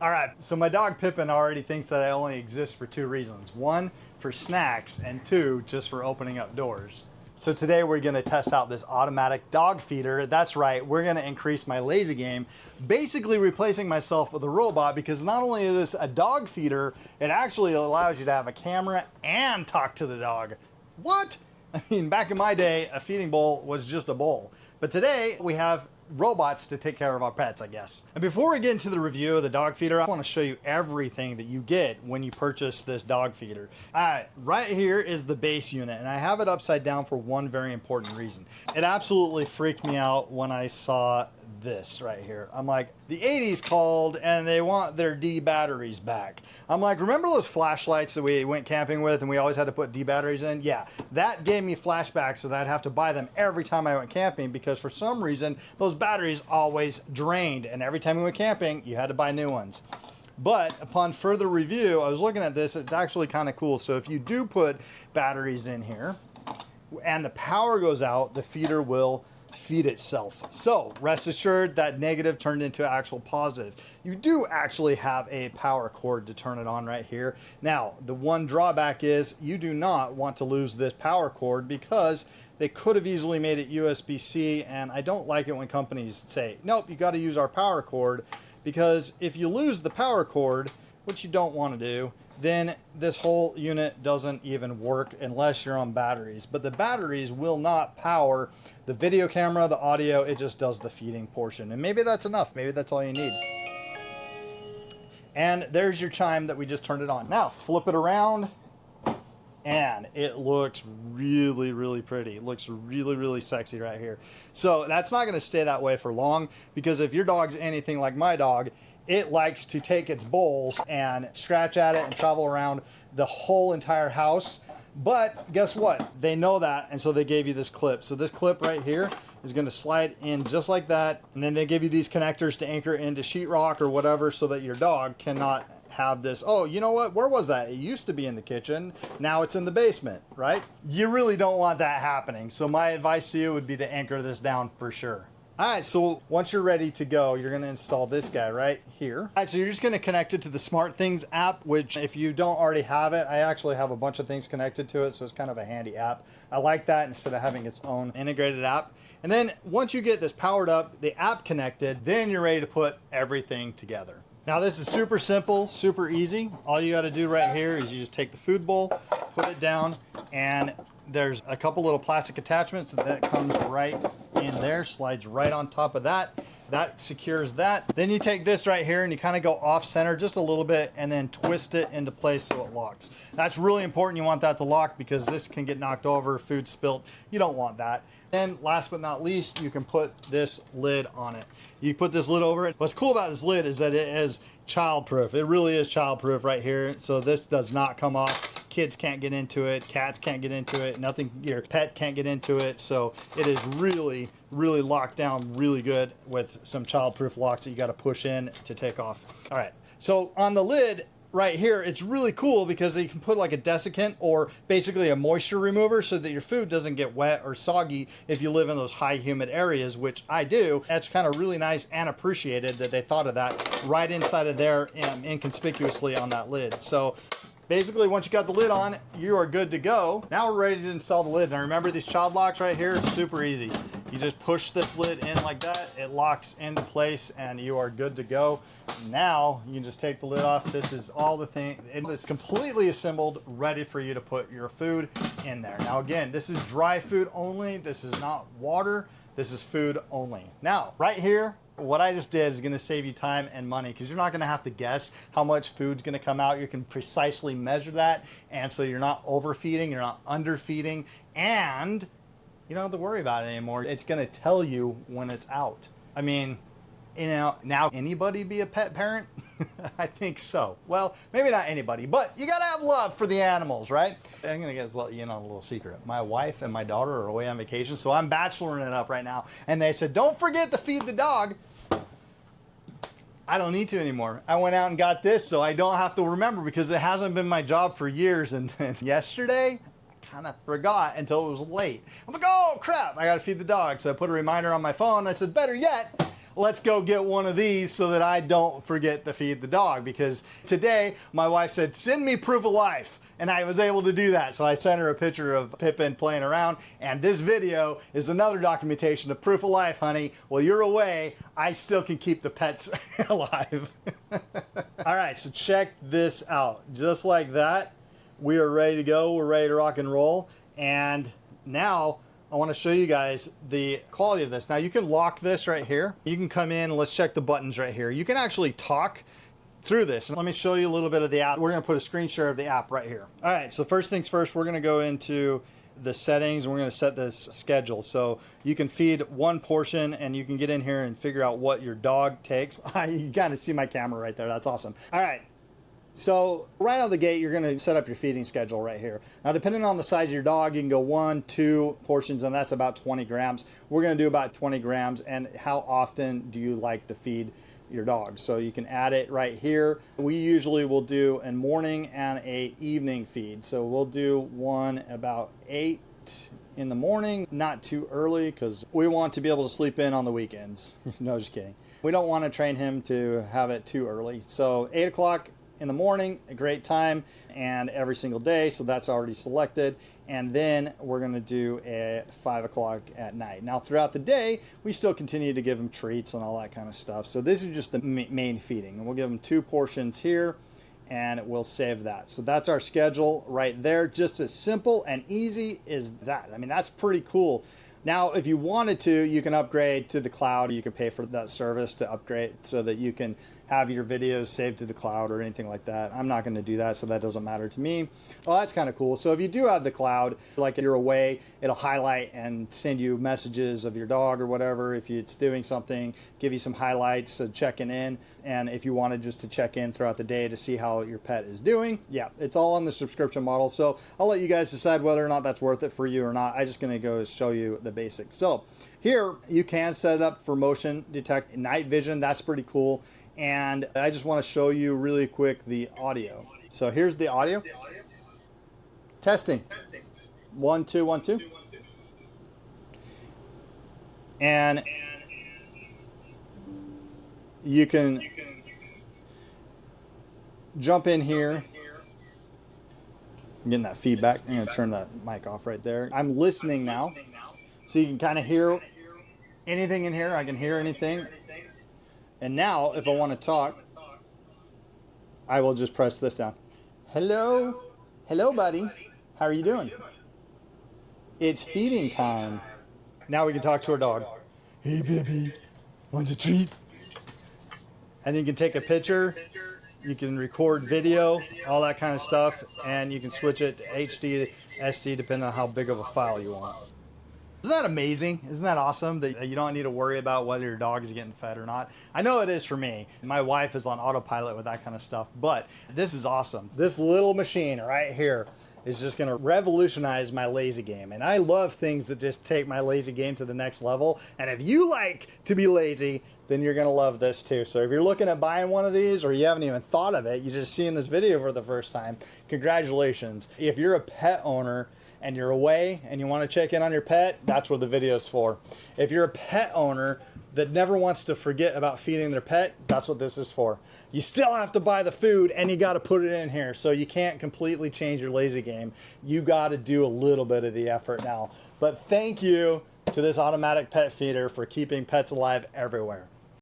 All right, so my dog Pippin already thinks that I only exist for two reasons. One, for snacks, and two, just for opening up doors. So today we're gonna test out this automatic dog feeder. That's right, we're gonna increase my lazy game, basically replacing myself with a robot, because not only is this a dog feeder, it actually allows you to have a camera and talk to the dog. What? I mean, back in my day, a feeding bowl was just a bowl. But today we have robots to take care of our pets, I guess. And before we get into the review of the dog feeder, I want to show you everything that you get when you purchase this dog feeder. Right here is the base unit, and I have it upside down for one very important reason. It absolutely freaked me out when I saw this right here. I'm like, the 80s called and they want their D batteries back. I'm like, remember those flashlights that we went camping with and we always had to put D batteries in? Yeah, that gave me flashbacks, so that I'd have to buy them every time I went camping, because for some reason those batteries always drained, and every time we went camping you had to buy new ones. But upon further review, I was looking at this, it's actually kind of cool. So if you do put batteries in here and the power goes out, the feeder will feed itself. So rest assured that negative turned into actual positive. You do actually have a power cord to turn it on right here. Now, the one drawback is you do not want to lose this power cord, because they could have easily made it USB-C, and I don't like it when companies say, nope, you got to use our power cord, because if you lose the power cord, which you don't want to do, then this whole unit doesn't even work unless you're on batteries. But the batteries will not power the video camera, the audio, it just does the feeding portion. And maybe that's enough, maybe that's all you need. And there's your chime that we just turned it on. Now flip it around, and it looks really, really pretty. It looks really, really sexy right here. So that's not gonna stay that way for long, because if your dog's anything like my dog, it likes to take its bowls and scratch at it and travel around the whole entire house. But guess what? They know that, and so they gave you this clip. So this clip right here is gonna slide in just like that, and then they give you these connectors to anchor into sheetrock or whatever, so that your dog cannot have this, oh, you know what, where was that? It used to be in the kitchen, now it's in the basement, right? You really don't want that happening. So my advice to you would be to anchor this down for sure. All right, so once you're ready to go, you're gonna install this guy right here. All right, so you're just gonna connect it to the SmartThings app, which if you don't already have it, I actually have a bunch of things connected to it, so it's kind of a handy app. I like that instead of having its own integrated app. And then once you get this powered up, the app connected, then you're ready to put everything together. Now this is super simple, super easy. All you gotta do right here is you just take the food bowl, put it down, and there's a couple little plastic attachments that comes right in there, slides right on top of that. That secures that. Then you take this right here and you kind of go off center just a little bit and then twist it into place so it locks. That's really important. You want that to lock, because this can get knocked over, food spilt. You don't want that. And last but not least, you can put this lid on it. You put this lid over it. What's cool about this lid is that it is child-proof. It really is child-proof right here. So this does not come off. Kids can't get into it, cats can't get into it, nothing, your pet can't get into it. So it is really, really locked down really good with some child-proof locks that you got to push in to take off. All right, so on the lid right here, it's really cool because you can put like a desiccant or basically a moisture remover so that your food doesn't get wet or soggy if you live in those high humid areas, which I do. That's kind of really nice and appreciated that they thought of that right inside of there, inconspicuously on that lid. So basically, once you got the lid on, you are good to go. Now we're ready to install the lid. Now remember these child locks right here? It's super easy. You just push this lid in like that, it locks into place, and you are good to go. Now you can just take the lid off. This is all the thing. It is completely assembled, ready for you to put your food in there. Now again, this is dry food only. This is not water. This is food only. Now, right here, what I just did is going to save you time and money, because you're not going to have to guess how much food's going to come out. You can precisely measure that, and so you're not overfeeding, you're not underfeeding, and you don't have to worry about it anymore. It's going to tell you when it's out. I mean, you know, now anybody be a pet parent? I think so. Well, maybe not anybody, but you gotta have love for the animals, right? I'm gonna let you in on a little secret. My wife and my daughter are away on vacation, so I'm bacheloring it up right now. And they said, don't forget to feed the dog. I don't need to anymore. I went out and got this so I don't have to remember, because it hasn't been my job for years. And yesterday, I kind of forgot until it was late. I'm like, oh crap, I gotta feed the dog. So I put a reminder on my phone. I said, better yet, let's go get one of these so that I don't forget to feed the dog. Because today my wife said, send me proof of life. And I was able to do that. So I sent her a picture of Pippin playing around. And this video is another documentation of proof of life, honey. While you're away, I still can keep the pets alive. All right, so check this out. Just like that, we are ready to go. We're ready to rock and roll. And now I want to show you guys the quality of this. Now you can lock this right here. You can come in and let's check the buttons right here. You can actually talk through this. And let me show you a little bit of the app. We're going to put a screen share of the app right here. All right, so first things first, we're going to go into the settings and we're going to set this schedule. So you can feed one portion and you can get in here and figure out what your dog takes. You kind of see my camera right there. That's awesome. All right. So right out of the gate, you're going to set up your feeding schedule right here. Now, depending on the size of your dog, you can go 1, 2 portions, and that's about 20 grams. We're going to do about 20 grams. And how often do you like to feed your dog? So you can add it right here. We usually will do a morning and a evening feed. So we'll do one about 8 in the morning, not too early, because we want to be able to sleep in on the weekends. No, just kidding. We don't want to train him to have it too early. So 8 o'clock in the morning, a great time, and every single day, so that's already selected. And then we're going to do at 5 o'clock at night. Now throughout the day, we still continue to give them treats and all that kind of stuff. So this is just the main feeding, and we'll give them 2 portions here, and we'll save that. So that's our schedule right there. Just as simple and easy as that. I mean, that's pretty cool. Now, if you wanted to, you can upgrade to the cloud. You can pay for that service to upgrade so that you can have your videos saved to the cloud or anything like that. I'm not going to do that, so that doesn't matter to me. Well, that's kind of cool. So if you do have the cloud, like if you're away, it'll highlight and send you messages of your dog or whatever. If it's doing something, give you some highlights of checking in. And if you wanted just to check in throughout the day to see how your pet is doing, yeah, it's all on the subscription model. So I'll let you guys decide whether or not that's worth it for you or not. I'm just going to go show you the basics. So here you can set it up for motion detect night vision. That's pretty cool. And I just want to show you really quick the audio. So here's the audio. Testing. 1, 2, 1, 2. And you can jump in here. I'm getting that feedback. I'm going to turn that mic off right there. I'm listening now. So you can kind of hear anything in here. I can hear anything. And now, if I want to talk, I will just press this down. Hello? Hello, buddy. How are you doing? It's feeding time. Now we can talk to our dog. Hey, baby. Want a treat? And you can take a picture. You can record video, all that kind of stuff. And you can switch it to HD to SD, depending on how big of a file you want. Isn't that amazing? Isn't that awesome that you don't need to worry about whether your dog is getting fed or not? I know it is for me. My wife is on autopilot with that kind of stuff, but this is awesome. This little machine right here is just going to revolutionize my lazy game. And I love things that just take my lazy game to the next level. And if you like to be lazy, then you're going to love this too. So if you're looking at buying one of these or you haven't even thought of it, you're just seeing this video for the first time, congratulations. If you're a pet owner and you're away and you want to check in on your pet, that's what the video is for. If you're a pet owner that never wants to forget about feeding their pet, that's what this is for. You still have to buy the food and you got to put it in here. So you can't completely change your lazy game. You got to do a little bit of the effort now. But thank you to this automatic pet feeder for keeping pets alive everywhere.